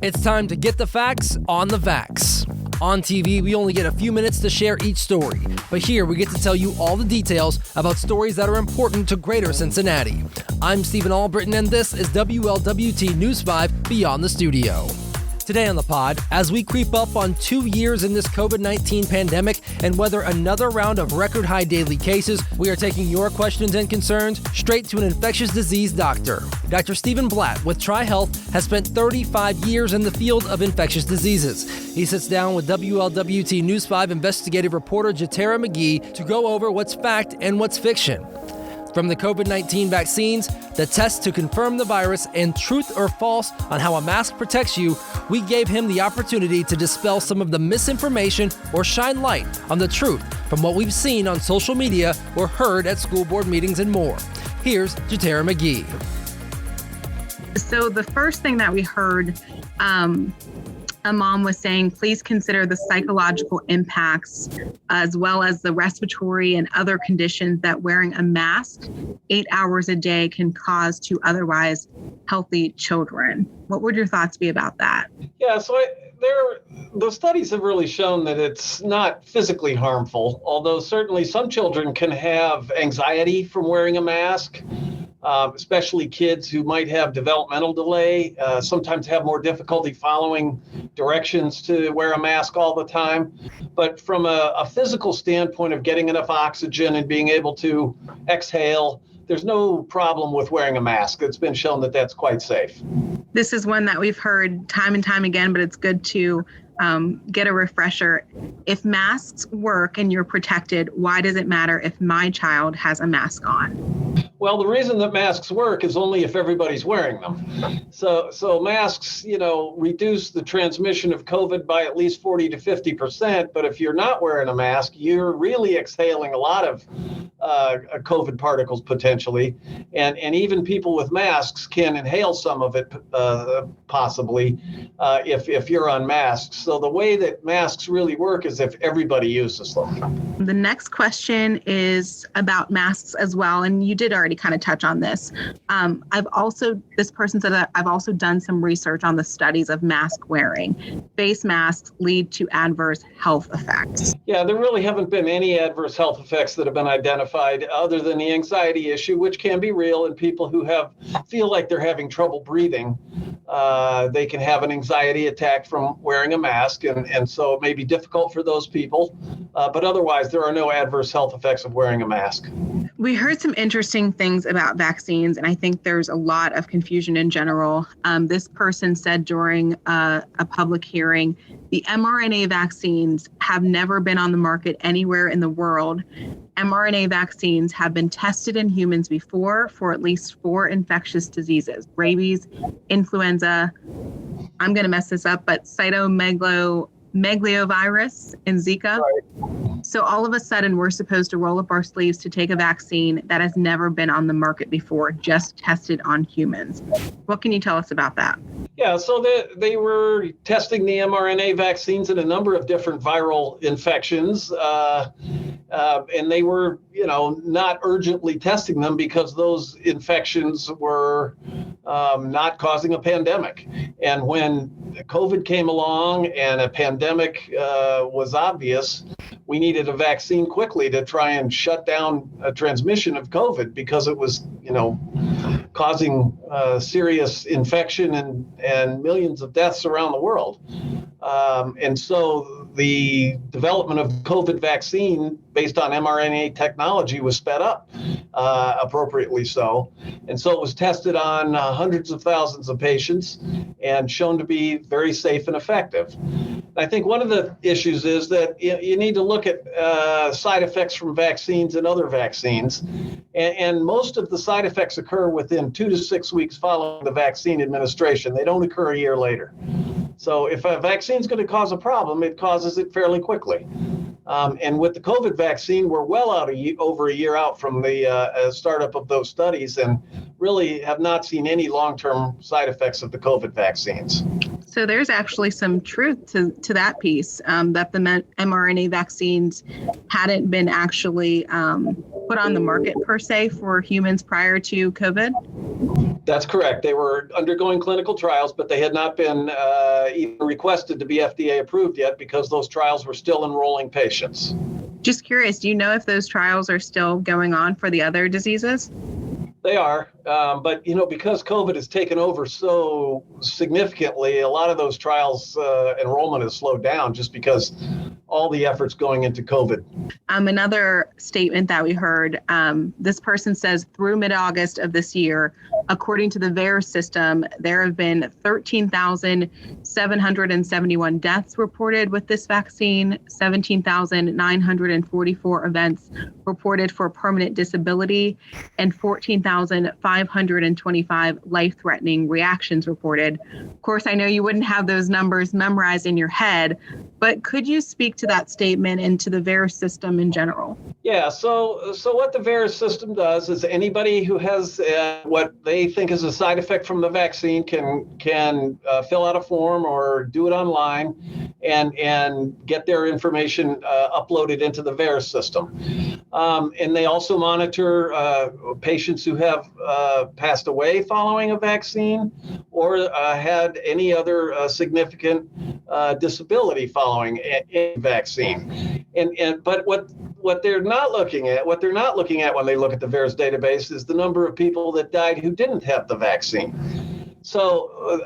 It's time to get the facts on the Vax. On TV, we only get a few minutes to share each story, but here we get to tell you all the details about stories that are important to Greater Cincinnati. I'm Stephen Albritton, and this is WLWT News 5 Beyond the Studio. Today on the pod, as we creep up on 2 years in this COVID-19 pandemic and weather another round of record high daily cases, we are taking your questions and concerns straight to an infectious disease doctor. Dr. Stephen Blatt with TriHealth has spent 35 years in the field of infectious diseases. He sits down with WLWT News 5 investigative reporter Jatera McGee to go over what's fact and what's fiction. From the COVID-19 vaccines, the tests to confirm the virus, and truth or false on how a mask protects you, we gave him the opportunity to dispel some of the misinformation or shine light on the truth from what we've seen on social media or heard at school board meetings and more. Here's Jatera McGee. So the first thing that we heard, a mom was saying, please consider the psychological impacts as well as the respiratory and other conditions that wearing a mask 8 hours a day can cause to otherwise healthy children. What would your thoughts be about that? Yeah, so the studies have really shown that it's not physically harmful, although certainly some children can have anxiety from wearing a mask. Especially kids who might have developmental delay, sometimes have more difficulty following directions to wear a mask all the time. But from a physical standpoint of getting enough oxygen and being able to exhale, there's no problem with wearing a mask. It's been shown that that's quite safe. This is one that we've heard time and time again, but it's good to get a refresher. If masks work and you're protected, why does it matter if my child has a mask on? Well, the reason that masks work is only if everybody's wearing them. So masks, reduce the transmission of COVID by at least 40 to 50%. But if you're not wearing a mask, you're really exhaling a lot of COVID particles potentially. And even people with masks can inhale some of it possibly if you're unmasked. So the way that masks really work is if everybody uses them. The next question is about masks as well. And you did already kind of touch on this. This person said that I've also done some research on the studies of mask wearing. Face masks lead to adverse health effects. Yeah, there really haven't been any adverse health effects that have been identified other than the anxiety issue, which can be real in people who feel like they're having trouble breathing. They can have an anxiety attack from wearing a mask, and so it may be difficult for those people. But otherwise, there are no adverse health effects of wearing a mask. We heard some interesting things about vaccines, and I think there's a lot of confusion in general. This person said during a public hearing, the mRNA vaccines have never been on the market anywhere in the world. mRNA vaccines have been tested in humans before for at least 4 infectious diseases: rabies, influenza, I'm going to mess this up, but cytomegalovirus and Zika. Right. So all of a sudden, we're supposed to roll up our sleeves to take a vaccine that has never been on the market before, just tested on humans. What can you tell us about that? Yeah, so they were testing the mRNA vaccines in a number of different viral infections, and they were, not urgently testing them because those infections were not causing a pandemic. And when COVID came along and a pandemic was obvious, we needed a vaccine quickly to try and shut down a transmission of COVID because it was, causing serious infection and millions of deaths around the world. And so the development of COVID vaccine based on mRNA technology was sped up, appropriately so. And so it was tested on hundreds of thousands of patients and shown to be very safe and effective. I think one of the issues is that you need to look at side effects from vaccines and other vaccines. And most of the side effects occur within 2 to 6 weeks following the vaccine administration. They don't occur a year later. So if a vaccine is going to cause a problem, it causes it fairly quickly. And with the COVID vaccine, we're well over a year out from the startup of those studies and really have not seen any long-term side effects of the COVID vaccines. So there's actually some truth to that piece, that the mRNA vaccines hadn't been actually put on the market per se for humans prior to COVID. That's correct. They were undergoing clinical trials, but they had not been even requested to be FDA approved yet because those trials were still enrolling patients. Just curious, do you know if those trials are still going on for the other diseases? They are, but because COVID has taken over so significantly, a lot of those trials enrollment has slowed down just because all the efforts going into COVID. Another statement that we heard, this person says through mid-August of this year, according to the VAERS system, there have been 13,771 deaths reported with this vaccine, 17,944 events reported for permanent disability, and 14,525 life-threatening reactions reported. Of course, I know you wouldn't have those numbers memorized in your head, but could you speak to that statement and to the VAERS system in general? Yeah, so what the VAERS system does is anybody who has what they think is a side effect from the vaccine can fill out a form or do it online and get their information uploaded into the VAERS system. And they also monitor patients who have passed away following a vaccine or had any other significant disability following a vaccine. But what they're not looking at when they look at the VAERS database is the number of people that died who didn't have the vaccine. So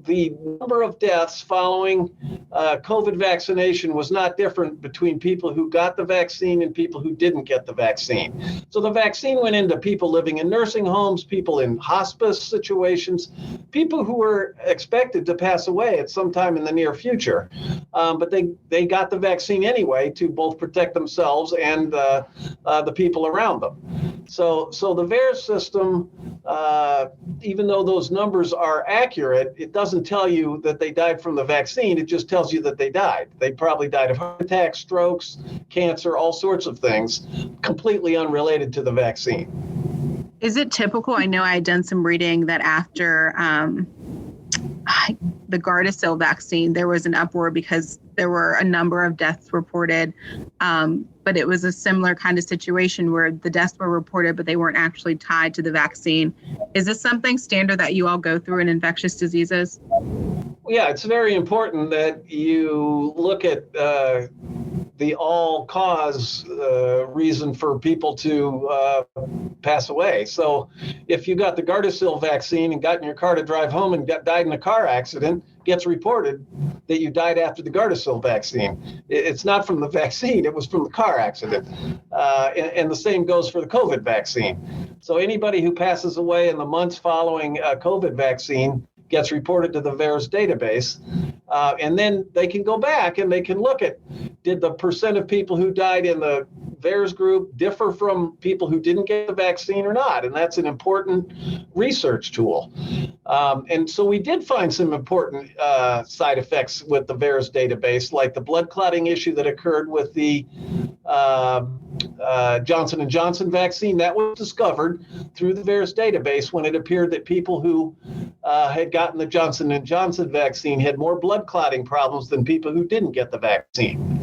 the number of deaths following COVID vaccination was not different between people who got the vaccine and people who didn't get the vaccine. So the vaccine went into people living in nursing homes, people in hospice situations, people who were expected to pass away at some time in the near future. But they got the vaccine anyway to both protect themselves and the people around them. So the VAERS system, even though those numbers are accurate, it doesn't tell you that they died from the vaccine. It just tells you that they died. They probably died of heart attacks, strokes, cancer, all sorts of things, completely unrelated to the vaccine. Is it typical? I know I had done some reading that after the Gardasil vaccine, there was an uproar because there were a number of deaths reported, but it was a similar kind of situation where the deaths were reported, but they weren't actually tied to the vaccine. Is this something standard that you all go through in infectious diseases? Yeah, it's very important that you look at the all-cause reason for people to pass away. So if you got the Gardasil vaccine and got in your car to drive home and died in a car accident, gets reported that you died after the Gardasil vaccine. It's not from the vaccine, it was from the car accident. And the same goes for the COVID vaccine. So anybody who passes away in the months following a COVID vaccine gets reported to the VAERS database. And then they can go back and they can look at, did the percent of people who died in the VAERS group differ from people who didn't get the vaccine or not? And that's an important research tool. And so we did find some important side effects with the VAERS database, like the blood clotting issue that occurred with the Johnson & Johnson vaccine. That was discovered through the VAERS database when it appeared that people who had gotten the Johnson & Johnson vaccine had more blood clotting problems than people who didn't get the vaccine.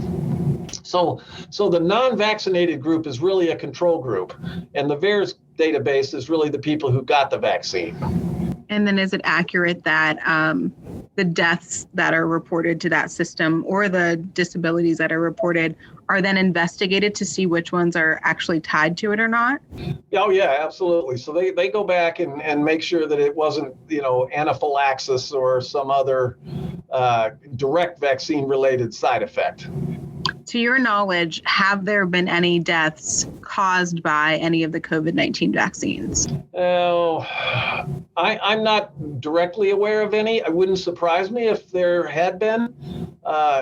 So the non-vaccinated group is really a control group, and the VAERS database is really the people who got the vaccine. And then is it accurate that the deaths that are reported to that system or the disabilities that are reported are then investigated to see which ones are actually tied to it or not? Oh, yeah, absolutely. So they go back and make sure that it wasn't, anaphylaxis or some other direct vaccine-related side effect. To your knowledge, have there been any deaths caused by any of the COVID-19 vaccines? Oh, I'm not directly aware of any. It wouldn't surprise me if there had been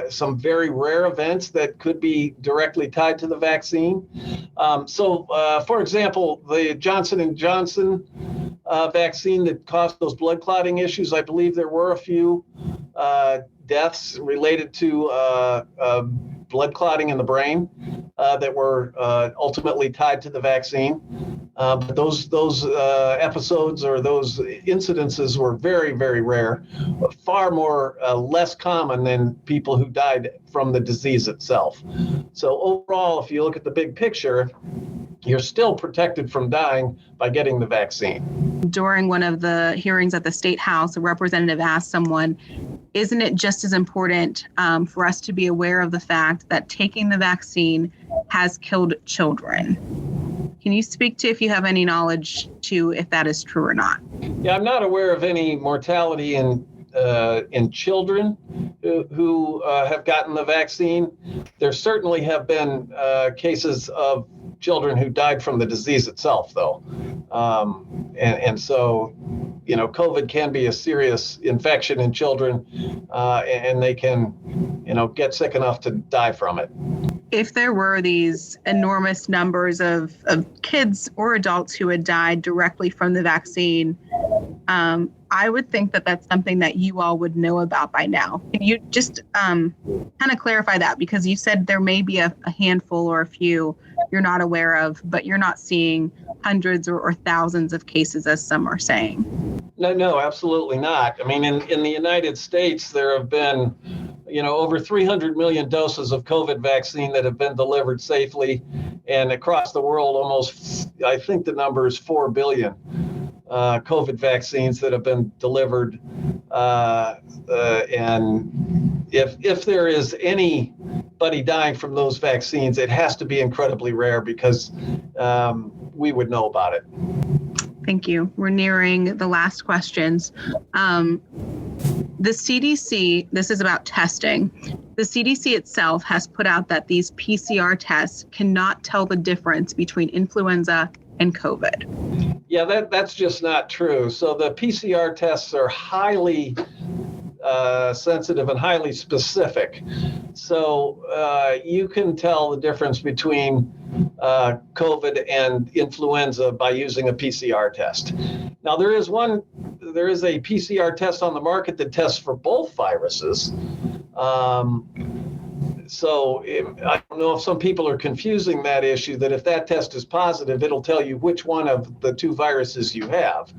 some very rare events that could be directly tied to the vaccine. For example, the Johnson & Johnson vaccine that caused those blood clotting issues, I believe there were a few deaths related to blood clotting in the brain that were ultimately tied to the vaccine. But those episodes or those incidences were very, very rare, far more less common than people who died from the disease itself. So overall, if you look at the big picture, you're still protected from dying by getting the vaccine. During one of the hearings at the State House, a representative asked someone, isn't it just as important for us to be aware of the fact that taking the vaccine has killed children? Can you speak to if you have any knowledge to if that is true or not? Yeah, I'm not aware of any mortality in children who have gotten the vaccine. There certainly have been cases of children who died from the disease itself, though. And so, COVID can be a serious infection in children, and they can, get sick enough to die from it. If there were these enormous numbers of kids or adults who had died directly from the vaccine, I would think that that's something that you all would know about by now. Can you just kind of clarify that? Because you said there may be a handful or a few you're not aware of, but you're not seeing hundreds or thousands of cases, as some are saying. No, absolutely not. I mean, in the United States, there have been, over 300 million doses of COVID vaccine that have been delivered safely. And across the world, almost, I think the number is 4 billion COVID vaccines that have been delivered. And if there is anybody dying from those vaccines, it has to be incredibly rare because we would know about it. Thank you. We're nearing the last questions. The CDC, this is about testing. The CDC itself has put out that these PCR tests cannot tell the difference between influenza and COVID. Yeah, that's just not true. So the PCR tests are highly sensitive and highly specific. So you can tell the difference between COVID and influenza by using a PCR test. Now there is a PCR test on the market that tests for both viruses. So I don't know if some people are confusing that issue, that if that test is positive, it'll tell you which one of the two viruses you have.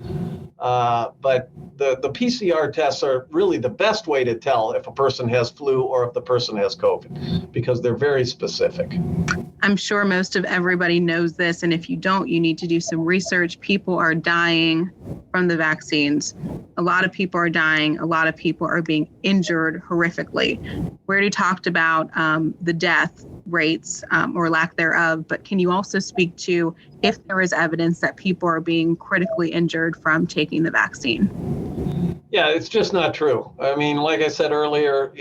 But the PCR tests are really the best way to tell if a person has flu or if the person has COVID, because they're very specific. I'm sure most of everybody knows this, and if you don't, you need to do some research. People are dying from the vaccines. A lot of people are dying. A lot of people are being injured horrifically. We already talked about the death rates or lack thereof, but can you also speak to if there is evidence that people are being critically injured from taking the vaccine? Yeah, it's just not true. I mean, like I said earlier,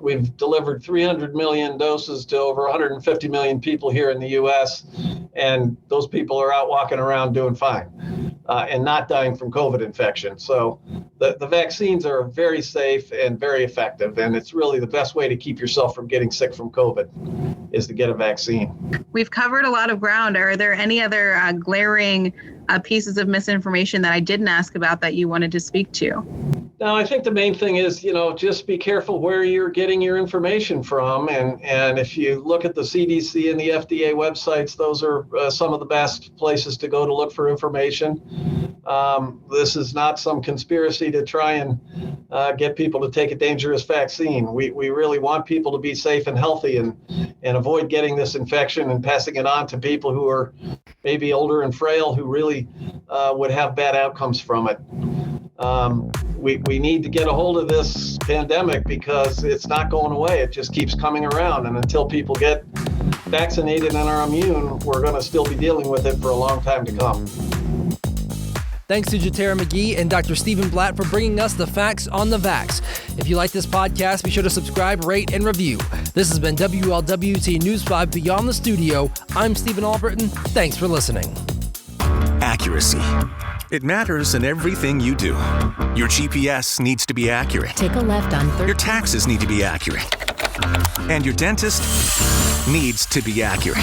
we've delivered 300 million doses to over 150 million people here in the U.S., and those people are out walking around doing fine and not dying from COVID infection. So the vaccines are very safe and very effective, and it's really the best way to keep yourself from getting sick from COVID is to get a vaccine. We've covered a lot of ground. Are there any other glaring pieces of misinformation that I didn't ask about that you wanted to speak to? No, I think the main thing is, just be careful where you're getting your information from. And if you look at the CDC and the FDA websites, those are some of the best places to go to look for information. This is not some conspiracy to try and get people to take a dangerous vaccine. We really want people to be safe and healthy and avoid getting this infection and passing it on to people who are maybe older and frail who really would have bad outcomes from it. We need to get a hold of this pandemic because it's not going away. It just keeps coming around. And until people get vaccinated and are immune, we're going to still be dealing with it for a long time to come. Thanks to Jatera McGee and Dr. Stephen Blatt for bringing us the facts on the vax. If you like this podcast, be sure to subscribe, rate, and review. This has been WLWT News 5 Beyond the Studio. I'm Stephen Albritton. Thanks for listening. Accuracy. It matters in everything you do. Your GPS needs to be accurate. Take a left on 3rd. Your taxes need to be accurate. And your dentist needs to be accurate.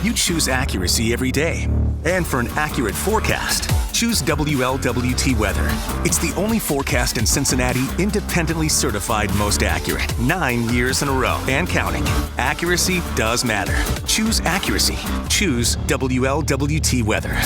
You choose accuracy every day. And for an accurate forecast, choose WLWT Weather. It's the only forecast in Cincinnati independently certified most accurate. 9 years in a row and counting. Accuracy does matter. Choose accuracy. Choose WLWT Weather.